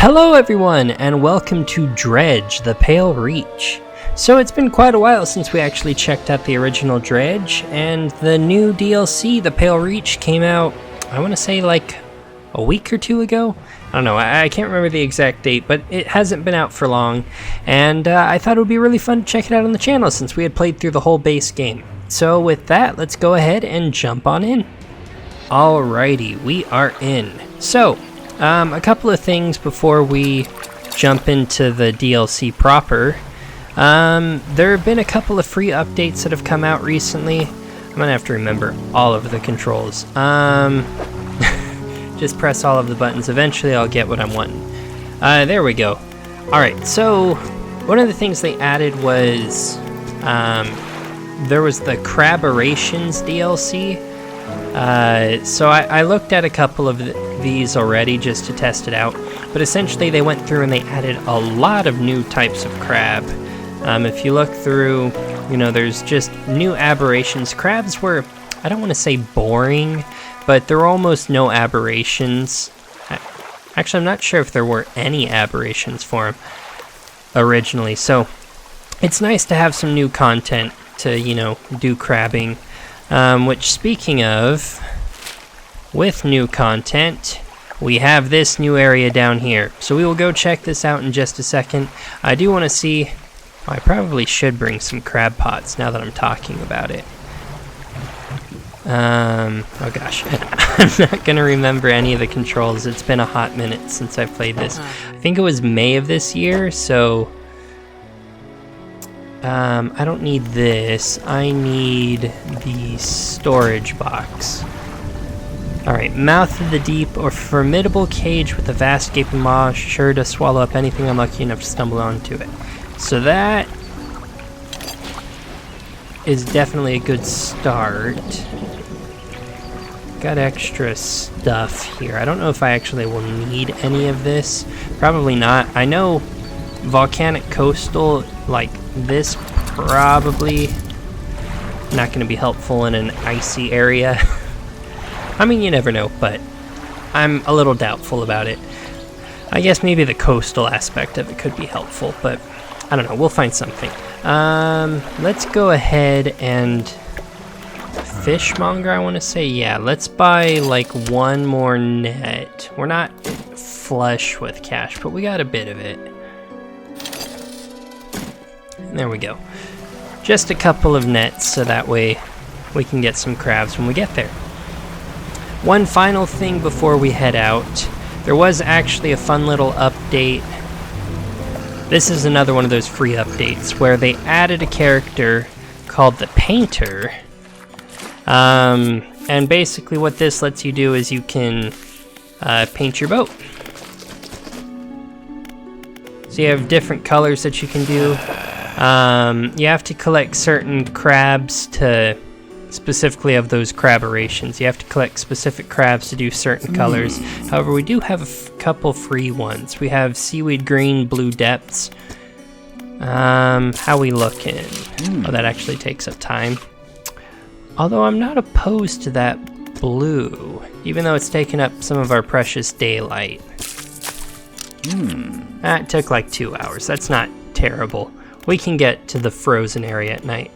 Hello everyone, and welcome to Dredge, the Pale Reach. So it's been quite a while since we actually checked out the original Dredge, and the new DLC, the Pale Reach, came out, I want to say like a week or two ago? I don't know, I can't remember the exact date, but it hasn't been out for long, and I thought it would be really fun to check it out on the channel since we had played through the whole base game. So with that, let's go ahead and jump on in. Alrighty, we are in. So, a couple of things before we jump into the DLC proper. There have been a couple of free updates that have come out recently. I'm gonna have to remember all of the controls. Just press all of the buttons. Eventually I'll get what I'm wanting. There we go. Alright, so one of the things they added was there was the Craborations DLC. So I looked at a couple of these already just to test it out, but essentially they went through and they added a lot of new types of crab. If you look through, you know, there's just new aberrations. Crabs were, I don't want to say boring, but there were almost no aberrations. Actually, I'm not sure if there were any aberrations for them originally, so it's nice to have some new content to, you know, do crabbing. Which, speaking of, with new content, we have this new area down here. So we will go check this out in just a second. I do want to see, I probably should bring some crab pots now that I'm talking about it. Oh gosh, I'm not going to remember any of the controls. It's been a hot minute since I played this. I think it was May of this year, so I don't need this. I need the storage box. Alright, mouth of the deep, or formidable cage with a vast gaping maw, sure to swallow up anything unlucky enough to stumble onto it. So that is definitely a good start. Got extra stuff here. I don't know if I actually will need any of this. Probably not. I know volcanic coastal, like this, probably not going to be helpful in an icy area. I mean, you never know, but I'm a little doubtful about it. I guess maybe the coastal aspect of it could be helpful, but I don't know, we'll find something. Let's go ahead and fishmonger, I want to say. Yeah, let's buy like one more net. We're not flush with cash, but we got a bit of it. There we go. Just a couple of nets so that way we can get some crabs when we get there. One final thing before we head out. There was actually a fun little update. This is another one of those free updates where they added a character called the Painter. And basically what this lets you do is you can paint your boat. So you have different colors that you can do. You have to collect certain crabs to, specifically of those craborations. You have to collect specific crabs to do certain colors. However, we do have a couple free ones. We have seaweed green, blue depths. How we looking? Oh, that actually takes up time. Although I'm not opposed to that blue, even though it's taken up some of our precious daylight. That took like 2 hours. That's not terrible. We can get to the frozen area at night.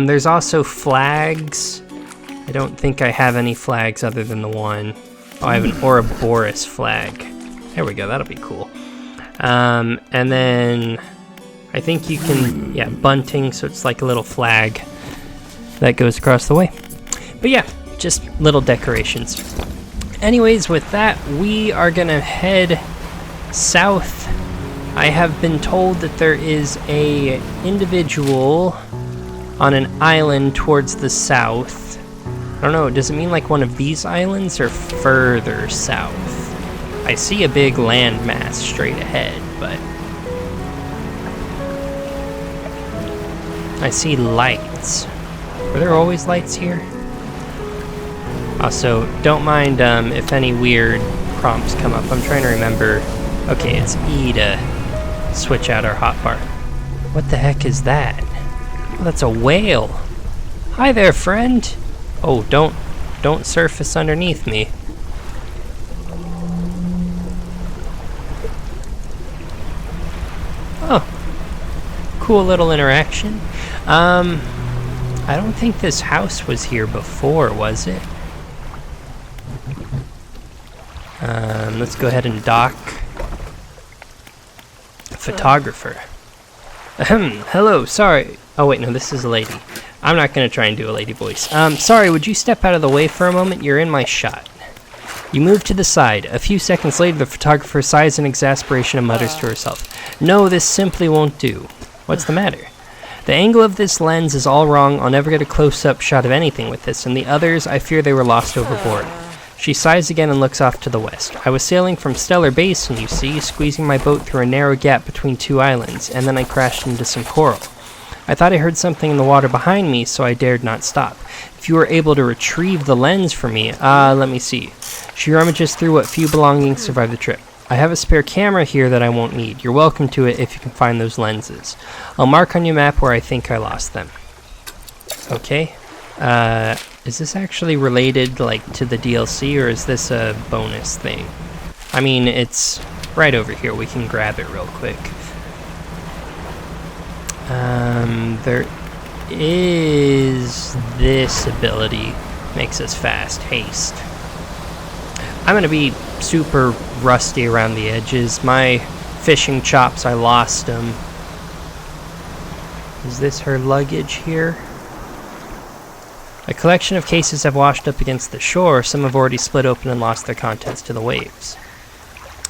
There's also flags. I don't think I have any flags other than the one. Oh, I have an Ouroboros flag. There we go, that'll be cool. And then I think you can, yeah, bunting, so it's like a little flag that goes across the way. But yeah, just little decorations. Anyways, with that, we are gonna head south. I have been told that there is a individual on an island towards the south. I don't know, does it mean like one of these islands or further south? I see a big landmass straight ahead, but I see lights. Were there always lights here? Also, don't mind if any weird prompts come up. I'm trying to remember. Okay, it's E to switch out our hotbar. What the heck is that? Oh, that's a whale. Hi there, friend. Oh, don't surface underneath me. Cool little interaction. I don't think this house was here before, was it? Let's go ahead and dock. Photographer. Hello, sorry. Oh wait, no, this is a lady. I'm not gonna try and do a lady voice. Sorry, would you step out of the way for a moment? You're in my shot. You move to the side. A few seconds later, the photographer sighs in exasperation and mutters to herself. No, this simply won't do. What's the matter? The angle of this lens is all wrong. I'll never get a close-up shot of anything with this, and the others, I fear they were lost overboard. She sighs again and looks off to the west. I was sailing from Stellar Basin, you see, squeezing my boat through a narrow gap between two islands, and then I crashed into some coral. I thought I heard something in the water behind me, so I dared not stop. If you were able to retrieve the lens for me, let me see. She rummages through what few belongings survive the trip. I have a spare camera here that I won't need. You're welcome to it if you can find those lenses. I'll mark on your map where I think I lost them. Okay. Is this actually related, like, to the DLC, or is this a bonus thing? I mean, it's right over here. We can grab it real quick. There is this ability. Makes us fast. Haste. I'm gonna be super rusty around the edges. My fishing chops, I lost them. Is this her luggage here? A collection of cases have washed up against the shore. Some have already split open and lost their contents to the waves.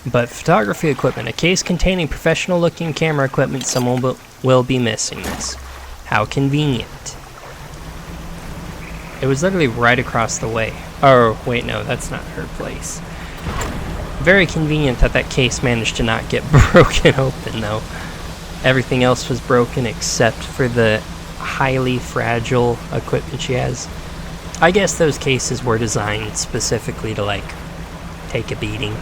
But photography equipment. A case containing professional-looking camera equipment. Someone will be missing this. How convenient. It was literally right across the way. Oh, wait, no, that's not her place. Very convenient that that case managed to not get broken open, though. Everything else was broken except for the highly fragile equipment she has. I guess those cases were designed specifically to, like, take a beating.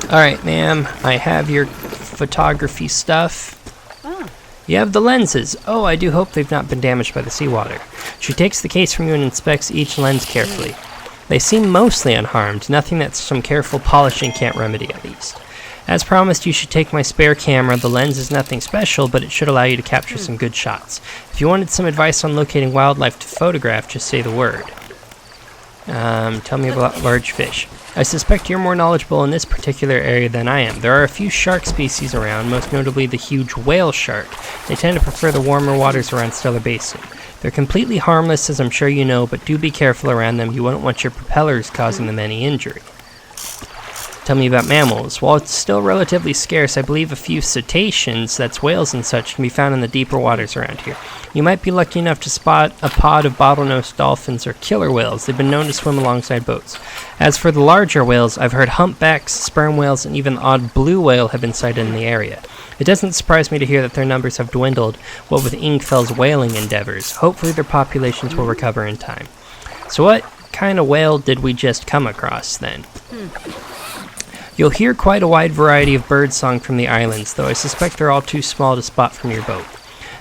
Alright, ma'am, I have your photography stuff. You have the lenses. Oh, I do hope they've not been damaged by the seawater. She takes the case from you and inspects each lens carefully. They seem mostly unharmed, nothing that some careful polishing can't remedy at least. As promised, you should take my spare camera. The lens is nothing special, but it should allow you to capture some good shots. If you wanted some advice on locating wildlife to photograph, just say the word. Tell me about large fish. I suspect you're more knowledgeable in this particular area than I am. There are a few shark species around, most notably the huge whale shark. They tend to prefer the warmer waters around Stellar Basin. They're completely harmless, as I'm sure you know, but do be careful around them. You wouldn't want your propellers causing them any injury. Tell me about mammals. While it's still relatively scarce, I believe a few cetaceans, that's whales and such, can be found in the deeper waters around here. You might be lucky enough to spot a pod of bottlenose dolphins or killer whales. They've been known to swim alongside boats. As for the larger whales, I've heard humpbacks, sperm whales, and even the odd blue whale have been sighted in the area. It doesn't surprise me to hear that their numbers have dwindled, what with Ingfel's whaling endeavors. Hopefully their populations will recover in time. So what kind of whale did we just come across, then? You'll hear quite a wide variety of birdsong from the islands, though I suspect they're all too small to spot from your boat.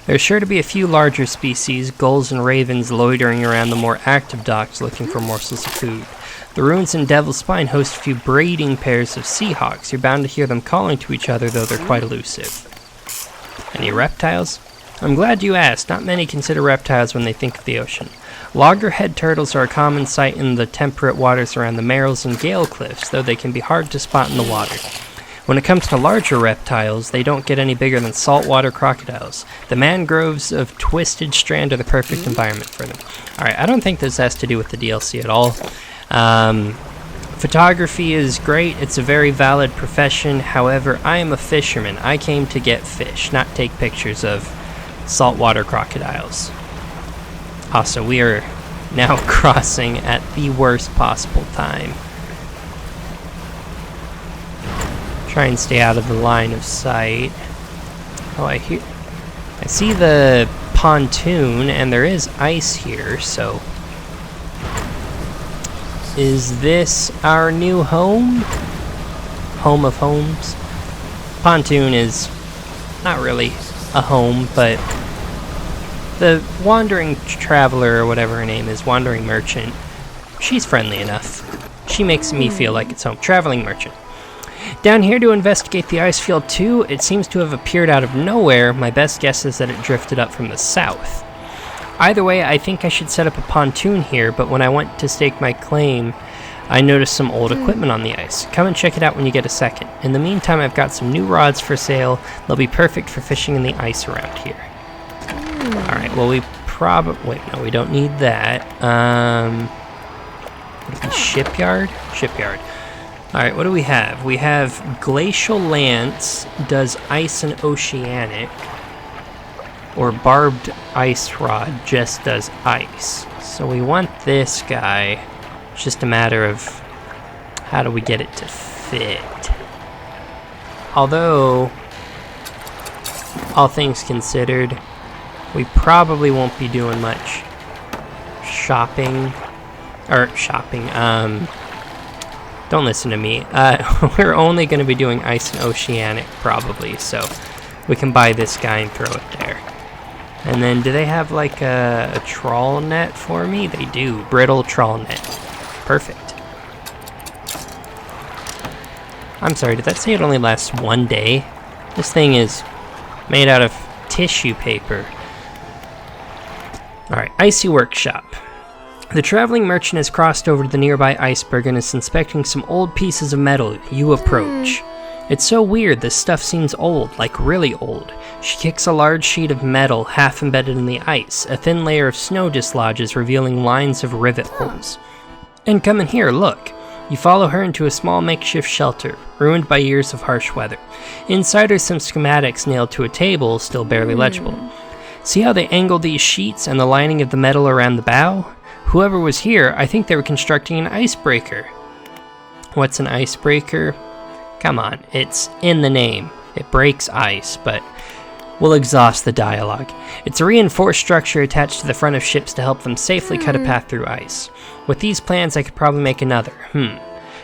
There's sure to be a few larger species, gulls and ravens, loitering around the more active docks looking for morsels of food. The ruins in Devil's Spine host a few breeding pairs of seahawks. You're bound to hear them calling to each other, though they're quite elusive. Any reptiles? I'm glad you asked. Not many consider reptiles when they think of the ocean. Loggerhead turtles are a common sight in the temperate waters around the Merrills and Gale Cliffs, though they can be hard to spot in the water. When it comes to larger reptiles, they don't get any bigger than saltwater crocodiles. The mangroves of Twisted Strand are the perfect environment for them. Alright, I don't think this has to do with the DLC at all. Photography is great. It's a very valid profession. However, I am a fisherman. I came to get fish, not take pictures of saltwater crocodiles. Also, we are now crossing at the worst possible time. Try and stay out of the line of sight. Oh, I see the pontoon, and there is ice here, so... Is this our new home? Home of homes? Pontoon is not really a home, but the wandering traveler, or whatever her name is, wandering merchant, she's friendly enough. She makes me feel like it's home. Traveling merchant. Down here to investigate the ice field too, it seems to have appeared out of nowhere. My best guess is that it drifted up from the south. Either way, I think I should set up a pontoon here, but when I went to stake my claim, I noticed some old equipment on the ice. Come and check it out when you get a second. In the meantime, I've got some new rods for sale. They'll be perfect for fishing in the ice around here. Alright, well we wait, no, we don't need that. Would it be shipyard? Shipyard. Alright, what do we have? We have Glacial Lance does ice and oceanic, or Barbed Ice Rod just does ice. So we want this guy. It's just a matter of how do we get it to fit. Although, all things considered, we probably won't be doing much shopping. Don't listen to me. We're only going to be doing ice and oceanic probably, so we can buy this guy and throw it there. And then do they have like a trawl net for me? They do. Brittle trawl net. Perfect. I'm sorry, did that say it only lasts 1 day? This thing is made out of tissue paper. Alright, Icy Workshop. The traveling merchant has crossed over to the nearby iceberg and is inspecting some old pieces of metal. You approach. It's so weird, this stuff seems old, like really old. She kicks a large sheet of metal half embedded in the ice. A thin layer of snow dislodges, revealing lines of rivet holes. And come in here, look. You follow her into a small makeshift shelter, ruined by years of harsh weather. Inside are some schematics nailed to a table, still barely legible. See how they angled these sheets and the lining of the metal around the bow? Whoever was here, I think they were constructing an icebreaker. What's an icebreaker? Come on, it's in the name. It breaks ice, but we'll exhaust the dialogue. It's a reinforced structure attached to the front of ships to help them safely cut a path through ice. With these plans, I could probably make another.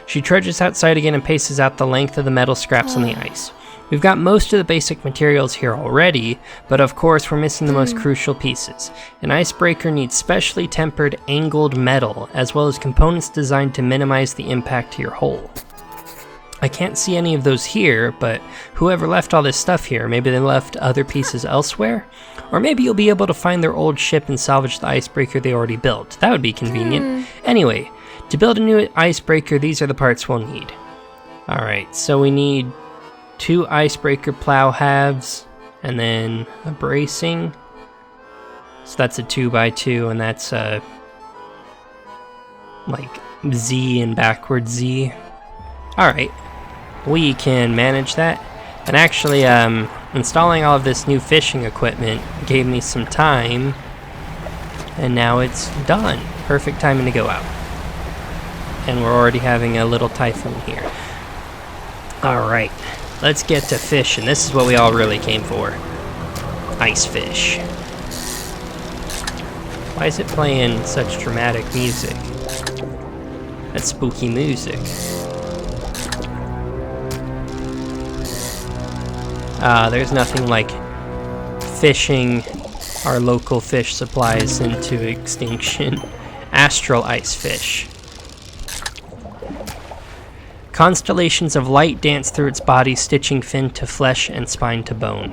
She trudges outside again and paces out the length of the metal scraps on the ice. We've got most of the basic materials here already, but of course we're missing the most crucial pieces. An icebreaker needs specially tempered angled metal, as well as components designed to minimize the impact to your hull. I can't see any of those here, but whoever left all this stuff here, maybe they left other pieces elsewhere? Or maybe you'll be able to find their old ship and salvage the icebreaker they already built. That would be convenient. Anyway, to build a new icebreaker, these are the parts we'll need. Alright, so we need 2 icebreaker plow halves, and then a bracing. So that's a 2x2, and that's a like Z and backward Z. Alright, we can manage that. And actually, installing all of this new fishing equipment gave me some time, and now it's done. Perfect timing to go out. And we're already having a little typhoon here. Alright, let's get to fishing. This is what we all really came for. Ice fish. Why is it playing such dramatic music? That's spooky music. There's nothing like fishing our local fish supplies into extinction. Astral ice fish. Constellations of light dance through its body, stitching fin to flesh and spine to bone.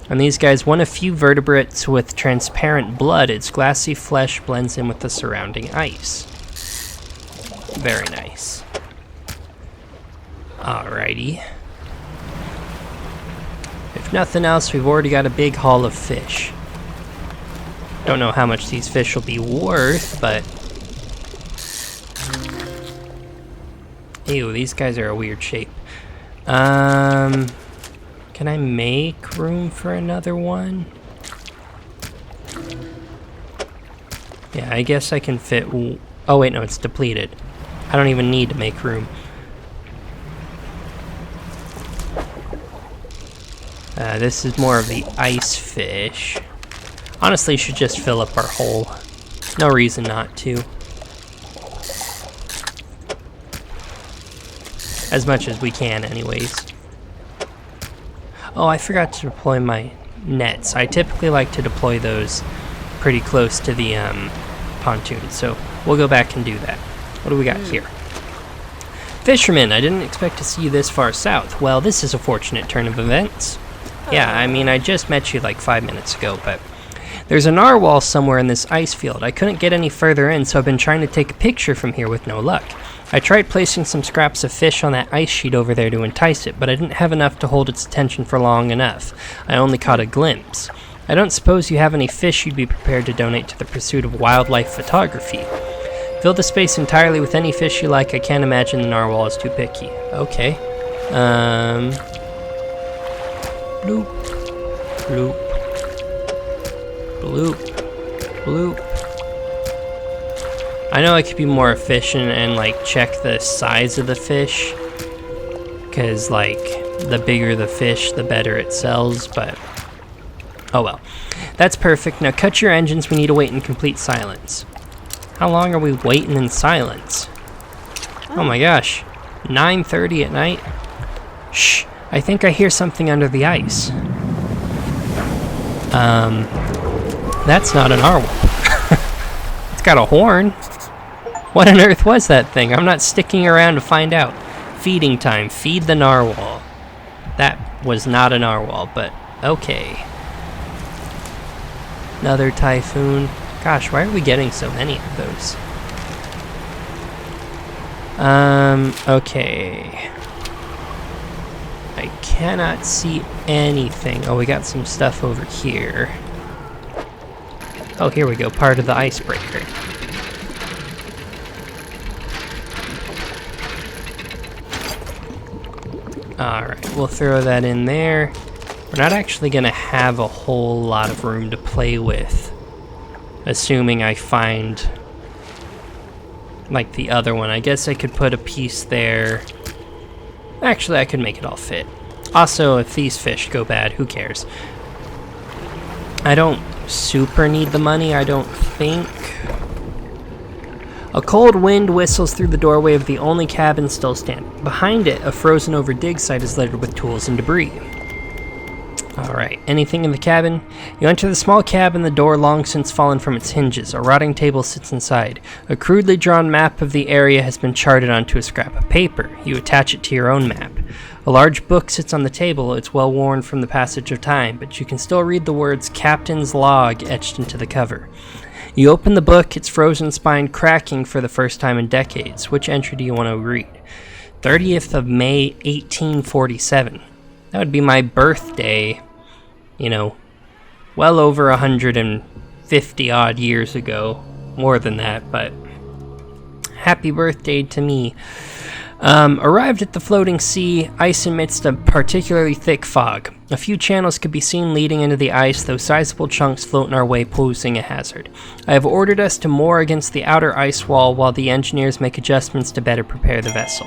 And these guys, one of few vertebrates with transparent blood, its glassy flesh blends in with the surrounding ice. Very nice. Alrighty. If nothing else, we've already got a big haul of fish. Don't know how much these fish will be worth, but... Ew, these guys are a weird shape. Can I make room for another one? Yeah, I guess I can fit... Oh wait, no, it's depleted. I don't even need to make room. This is more of the ice fish. Honestly, should just fill up our hole. No reason not to. As much as we can, anyways. Oh, I forgot to deploy my nets. I typically like to deploy those pretty close to the pontoon, so we'll go back and do that. What do we got here? Fisherman, I didn't expect to see you this far south. Well, this is a fortunate turn of events. Yeah, I mean, I just met you like 5 minutes ago, but there's a narwhal somewhere in this ice field. I couldn't get any further in, so I've been trying to take a picture from here with no luck. I tried placing some scraps of fish on that ice sheet over there to entice it, but I didn't have enough to hold its attention for long enough. I only caught a glimpse. I don't suppose you have any fish you'd be prepared to donate to the pursuit of wildlife photography. Fill the space entirely with any fish you like. I can't imagine the narwhal is too picky. Okay. Bloop. Bloop. Bloop. Bloop. I know I could be more efficient and like check the size of the fish, because like the bigger the fish the better it sells, but oh well. That's perfect. Now cut your engines. We need to wait in complete silence. How long are we waiting in silence? Oh my gosh. 9:30 at night? Shh. I think I hear something under the ice. That's not a narwhal. It's got a horn. What on earth was that thing? I'm not sticking around to find out. Feeding time. Feed the narwhal. That was not a narwhal, but okay. Another typhoon. Gosh, why are we getting so many of those? Okay. I cannot see anything. Oh, we got some stuff over here. Oh, here we go. Part of the icebreaker. Alright, we'll throw that in there. We're not actually going to have a whole lot of room to play with, assuming I find like the other one. I guess I could put a piece there. Actually, I could make it all fit. Also, if these fish go bad, who cares? I don't super need the money, I don't think. A cold wind whistles through the doorway of the only cabin still standing. Behind it, a frozen over dig site is littered with tools and debris. Alright, anything in the cabin? You enter the small cabin, the door long since fallen from its hinges. A rotting table sits inside. A crudely drawn map of the area has been charted onto a scrap of paper. You attach it to your own map. A large book sits on the table. It's well worn from the passage of time, but you can still read the words Captain's Log etched into the cover. You open the book, its frozen spine cracking for the first time in decades. Which entry do you want to read? 30th of May, 1847. That would be my birthday, you know, well over 150 odd years ago. More than that, but happy birthday to me. Arrived at the floating sea, ice amidst a particularly thick fog. A few channels could be seen leading into the ice, though sizable chunks float in our way, posing a hazard. I have ordered us to moor against the outer ice wall while the engineers make adjustments to better prepare the vessel.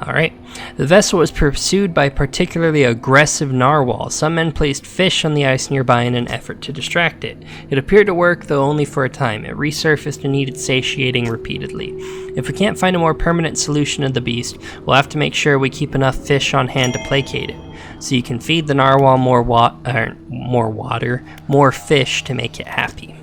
Alright. The vessel was pursued by a particularly aggressive narwhal. Some men placed fish on the ice nearby in an effort to distract it. It appeared to work, though only for a time. It resurfaced and needed satiating repeatedly. If we can't find a more permanent solution of the beast, we'll have to make sure we keep enough fish on hand to placate it. So you can feed the narwhal more fish to make it happy.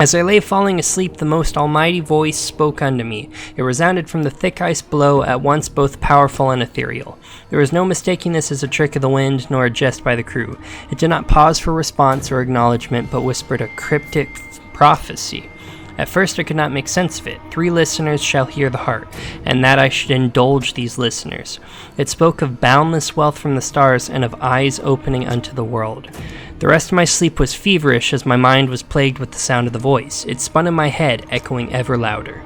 As I lay falling asleep, the most almighty voice spoke unto me. It resounded from the thick ice below, at once both powerful and ethereal. There was no mistaking this as a trick of the wind, nor a jest by the crew. It did not pause for response or acknowledgement, but whispered a cryptic prophecy. At first I could not make sense of it. 3 listeners shall hear the heart, and that I should indulge these listeners. It spoke of boundless wealth from the stars, and of eyes opening unto the world. The rest of my sleep was feverish, as my mind was plagued with the sound of the voice. It spun in my head, echoing ever louder.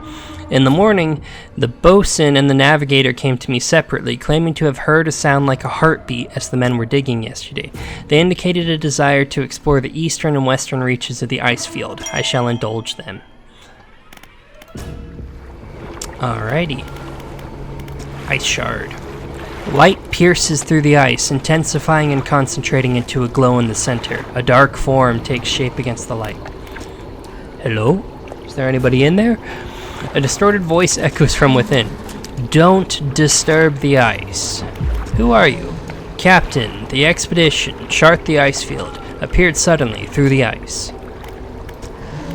In the morning, the boatswain and the navigator came to me separately, claiming to have heard a sound like a heartbeat as the men were digging yesterday. They indicated a desire to explore the eastern and western reaches of the ice field. I shall indulge them. Alrighty. Ice shard. Light pierces through the ice, intensifying and concentrating into a glow in the center. A dark form takes shape against the light. Hello? Is there anybody in there? A distorted voice echoes from within. Don't disturb the ice. Who are you? Captain, the expedition, chart the ice field, appeared suddenly through the ice.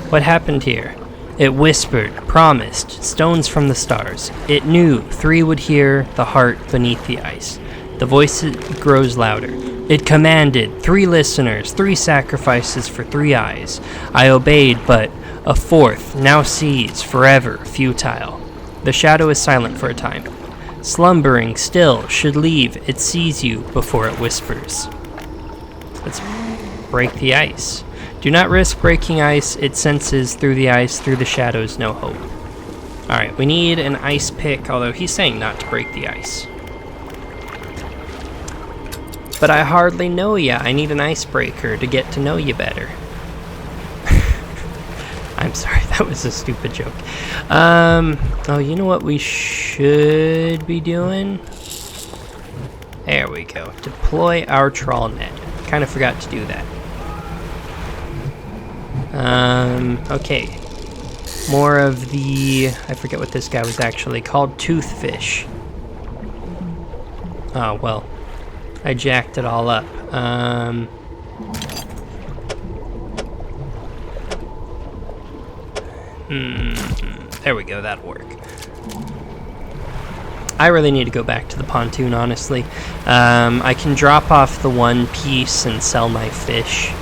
What happened here? It whispered, promised, stones from the stars. It knew 3 would hear the heart beneath the ice. The voice grows louder. It commanded 3 listeners, 3 sacrifices for 3 eyes. I obeyed, but a 4th now sees, forever, futile. The shadow is silent for a time. Slumbering still should leave, it sees you before it whispers. Let's break the ice. Do not risk breaking ice, it senses through the ice, through the shadows, no hope. Alright, we need an ice pick, although he's saying not to break the ice. But I hardly know ya, I need an icebreaker to get to know you better. I'm sorry, that was a stupid joke. Oh, you know what we should be doing? There we go. Deploy our trawl net. Kind of forgot to do that. Okay. More of the... I forget what this guy was actually called. Toothfish. Oh, well. I jacked it all up. There we go, that'll work. I really need to go back to the pontoon, honestly. I can drop off the 1 piece and sell my fish.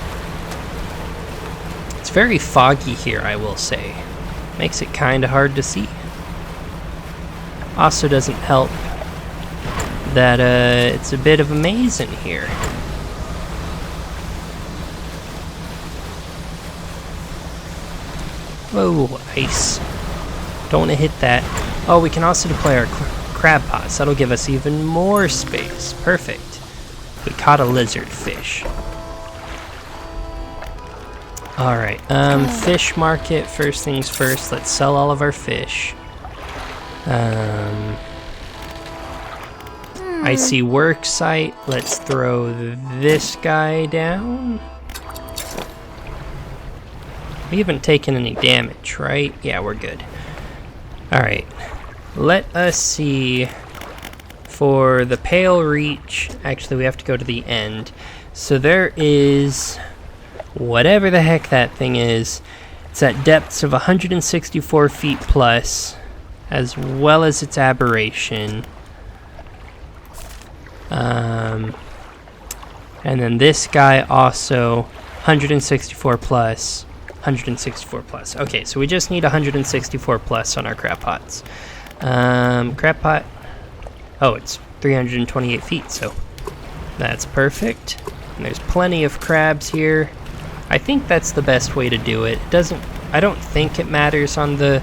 It's very foggy here, I will say. Makes it kind of hard to see. Also doesn't help that it's a bit of a maze in here. Whoa, ice. Don't want to hit that. Oh, we can also deploy our crab pots. That'll give us even more space. Perfect. We caught a lizard fish. Alright, fish market, first things first. Let's sell all of our fish. I see work site. Let's throw this guy down. We haven't taken any damage, right? Yeah, we're good. Alright. Let us see. For the pale reach, actually we have to go to the end. So there is whatever the heck that thing is. It's at depths of 164 feet plus, as well as its aberration. And then this guy also 164 plus. 164 plus. Okay, so we just need 164 plus on our crab pots. Crab pot. Oh, it's 328 feet, so that's perfect. And there's plenty of crabs here. I think that's the best way to do it. I don't think it matters on the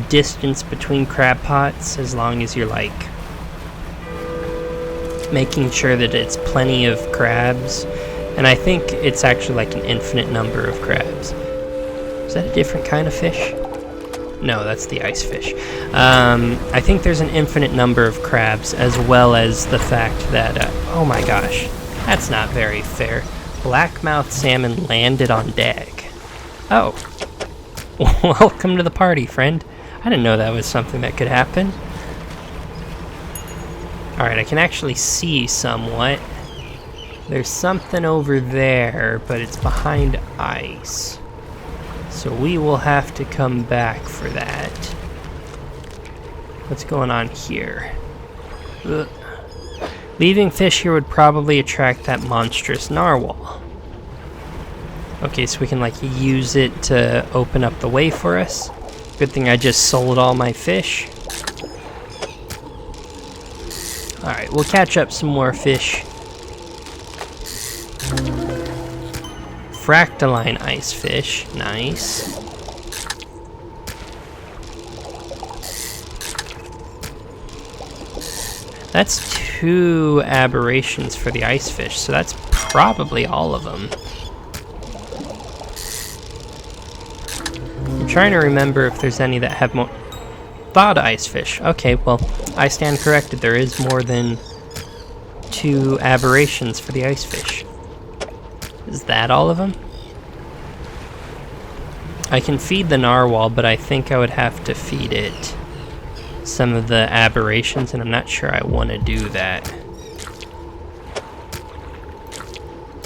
distance between crab pots, as long as you're like making sure that it's plenty of crabs. And I think it's actually like an infinite number of crabs. Is that a different kind of fish? No, that's the ice fish. I think there's an infinite number of crabs, as well as the fact that, oh my gosh, that's not very fair. Blackmouth salmon landed on deck. Oh. Welcome to the party, friend. I didn't know that was something that could happen. Alright, I can actually see somewhat. There's something over there, but it's behind ice. So we will have to come back for that. What's going on here? Ugh. Leaving fish here would probably attract that monstrous narwhal. Okay, so we can like use it to open up the way for us. Good thing I just sold all my fish. Alright, we'll catch up some more fish. Fractaline ice fish, nice. That's 2 aberrations for the ice fish, so that's probably all of them. I'm trying to remember if there's any that have more. Thawed ice fish. Okay, well, I stand corrected. There is more than 2 aberrations for the ice fish. Is that all of them? I can feed the narwhal, but I think I would have to feed it some of the aberrations, and I'm not sure I want to do that.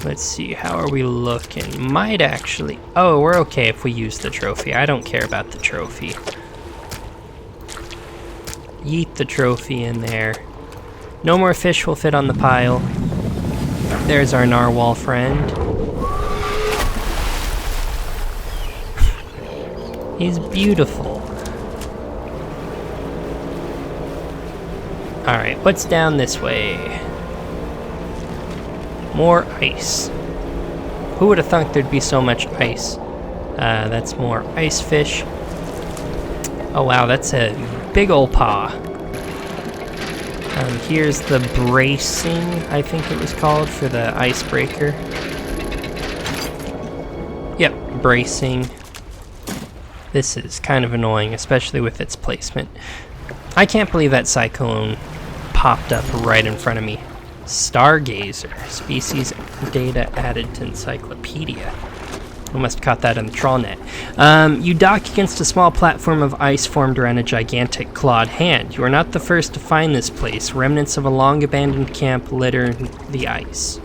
Let's see, how are we looking? Might actually... Oh, we're okay if we use the trophy. I don't care about the trophy. Yeet the trophy in there. No more fish will fit on the pile. There's our narwhal friend. He's beautiful. Alright, what's down this way? More ice. Who would have thunk there'd be so much ice? That's more ice fish. Oh wow, that's a big ol' paw. Here's the bracing, I think it was called, for the icebreaker. Yep, bracing. This is kind of annoying, especially with its placement. I can't believe that cyclone popped up right in front of me. Stargazer. Species data added to encyclopedia. I must have caught that in the trawl net. You dock against a small platform of ice formed around a gigantic clawed hand. You are not the first to find this place. Remnants of a long-abandoned camp litter the ice.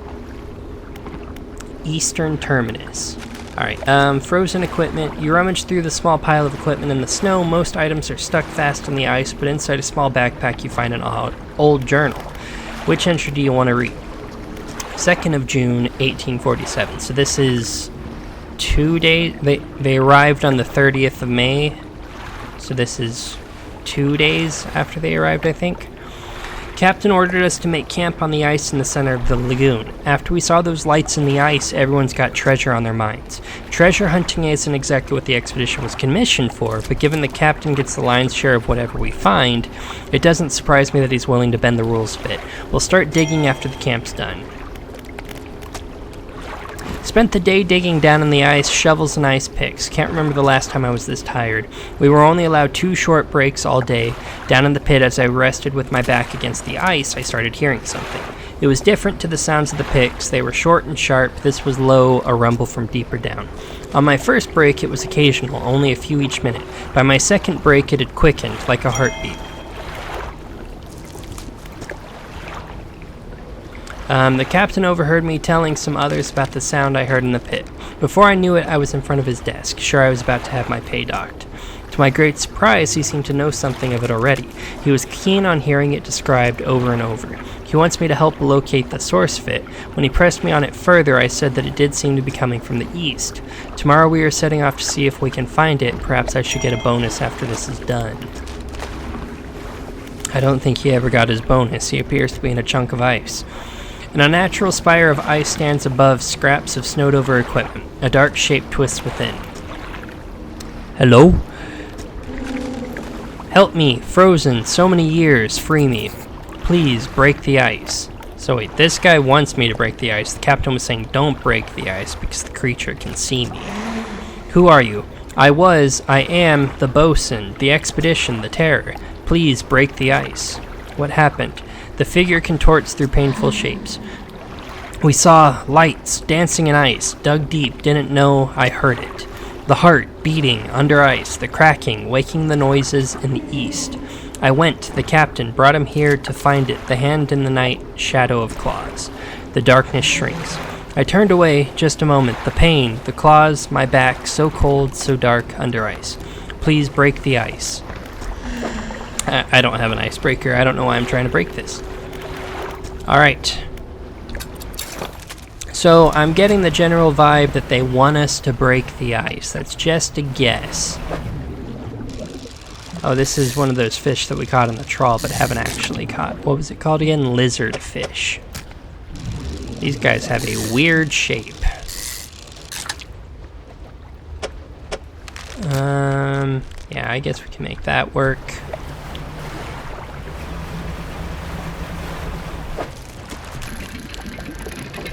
Eastern Terminus. Alright, frozen equipment. You rummage through the small pile of equipment in the snow. Most items are stuck fast in the ice, but inside a small backpack you find an old journal. Which entry do you want to read? 2nd of June, 1847. So this is 2 days. They arrived on the 30th of May. So this is 2 days after they arrived, I think. Captain ordered us to make camp on the ice in the center of the lagoon. After we saw those lights in the ice, everyone's got treasure on their minds. Treasure hunting isn't exactly what the expedition was commissioned for, but given the captain gets the lion's share of whatever we find, it doesn't surprise me that he's willing to bend the rules a bit. We'll start digging after the camp's done. Spent the day digging down in the ice, shovels and ice picks. Can't remember the last time I was this tired. We were only allowed 2 short breaks all day. Down in the pit, as I rested with my back against the ice, I started hearing something. It was different to the sounds of the picks. They were short and sharp. This was low, a rumble from deeper down. On my first break, it was occasional, only a few each minute. By my second break, it had quickened, like a heartbeat. The captain overheard me telling some others about the sound I heard in the pit. Before I knew it, I was in front of his desk, sure I was about to have my pay docked. To my great surprise, he seemed to know something of it already. He was keen on hearing it described over and over. He wants me to help locate the source fit. When he pressed me on it further, I said that it did seem to be coming from the east. Tomorrow we are setting off to see if we can find it. Perhaps I should get a bonus after this is done. I don't think he ever got his bonus. He appears to be in a chunk of ice. An unnatural spire of ice stands above scraps of snowed-over equipment. A dark shape twists within. Hello? Help me, frozen, so many years, free me. Please, break the ice. So wait, this guy wants me to break the ice. The captain was saying don't break the ice because the creature can see me. Who are you? I am the bosun, the expedition, the terror. Please, break the ice. What happened? The figure contorts through painful shapes. We saw lights, dancing in ice, dug deep, didn't know I heard it. The heart beating under ice, the cracking, waking the noises in the east. I went, the captain, brought him here to find it, the hand in the night, shadow of claws. The darkness shrinks. I turned away, just a moment, the pain, the claws, my back, so cold, so dark, under ice. Please break the ice. I don't have an icebreaker. I don't know why I'm trying to break this. Alright. So, I'm getting the general vibe that they want us to break the ice. That's just a guess. Oh, this is one of those fish that we caught in the trawl, but haven't actually caught. What was it called again? Lizard fish. These guys have a weird shape. Yeah, I guess we can make that work.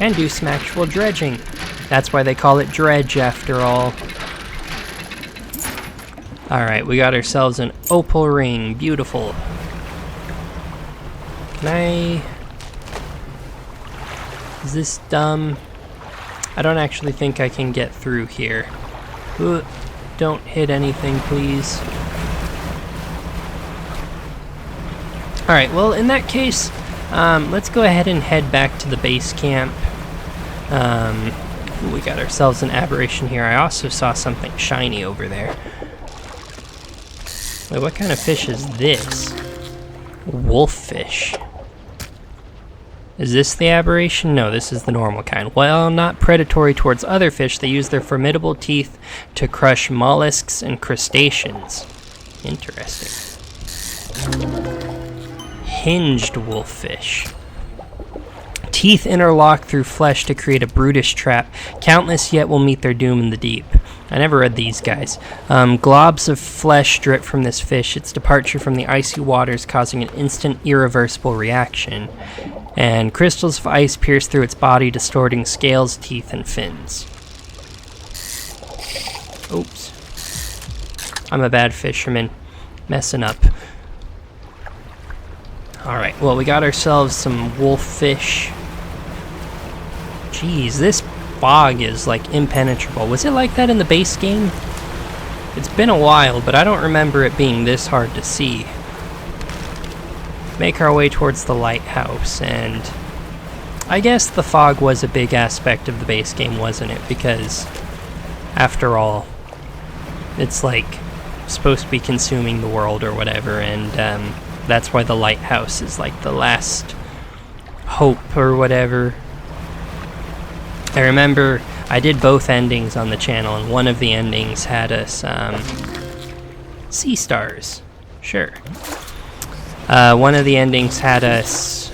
And do some actual dredging. That's why they call it Dredge after all. Alright, we got ourselves an opal ring. Beautiful. Can I... Is this dumb? I don't actually think I can get through here. Ooh, don't hit anything, please. Alright, well, in that case, let's go ahead and head back to the base camp. We got ourselves an aberration here. I also saw something shiny over there. Wait, what kind of fish is this? Wolffish. Is this the aberration? No, this is the normal kind. While not predatory towards other fish, they use their formidable teeth to crush mollusks and crustaceans. Interesting. Hinged wolffish. Teeth interlock through flesh to create a brutish trap. Countless yet will meet their doom in the deep. I never read these guys. Globs of flesh drip from this fish, its departure from the icy waters causing an instant irreversible reaction. And crystals of ice pierce through its body, distorting scales, teeth, and fins. Oops. I'm a bad fisherman. Messing up. Alright, well, we got ourselves some wolffish. Jeez, this fog is, like, impenetrable. Was it like that in the base game? It's been a while, but I don't remember it being this hard to see. Make our way towards the lighthouse, and I guess the fog was a big aspect of the base game, wasn't it? Because, after all, it's, like, supposed to be consuming the world or whatever, and, that's why the lighthouse is like the last hope or whatever. I remember I did both endings on the channel, and one of the endings had us sea stars. Sure. One of the endings had us...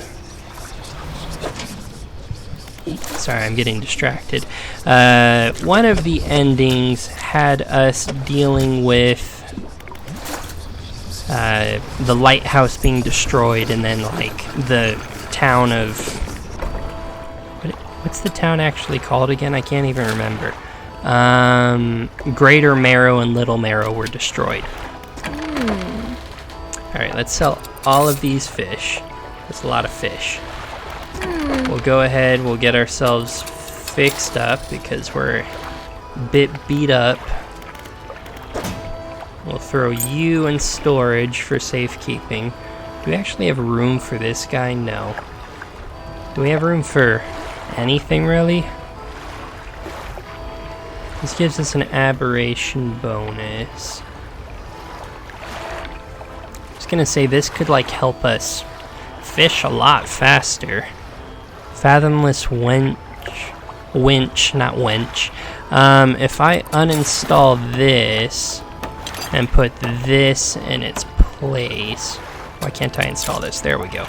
Sorry, I'm getting distracted. One of the endings had us dealing with the lighthouse being destroyed, and then, like, the town of... What's the town actually called again? I can't even remember. Greater Marrow and Little Marrow were destroyed. Alright, let's sell all of these fish. That's a lot of fish. We'll go ahead, we'll get ourselves fixed up, because we're a bit beat up. We'll throw you in storage for safekeeping. Do we actually have room for this guy? No. Do we have room for anything, really? This gives us an aberration bonus. I was gonna say this could, like, help us fish a lot faster. Fathomless winch, not wench. If I uninstall this and put this in its place. Why can't I install this? There we go.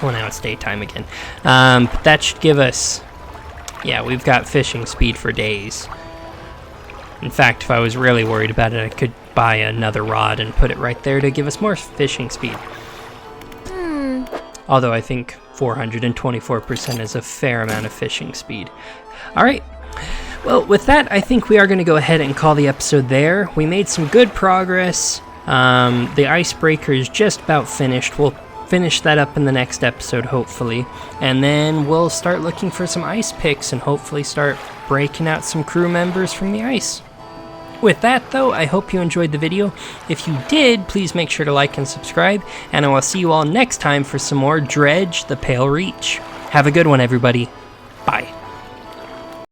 Well, now it's daytime again. But that should give us... Yeah, we've got fishing speed for days. In fact, if I was really worried about it, I could buy another rod and put it right there to give us more fishing speed. Although I think 424% is a fair amount of fishing speed. Alright. Well, with that, I think we are going to go ahead and call the episode there. We made some good progress. The icebreaker is just about finished. We'll finish that up in the next episode, hopefully. And then we'll start looking for some ice picks and hopefully start breaking out some crew members from the ice. With that, though, I hope you enjoyed the video. If you did, please make sure to like and subscribe. And I will see you all next time for some more Dredge the Pale Reach. Have a good one, everybody.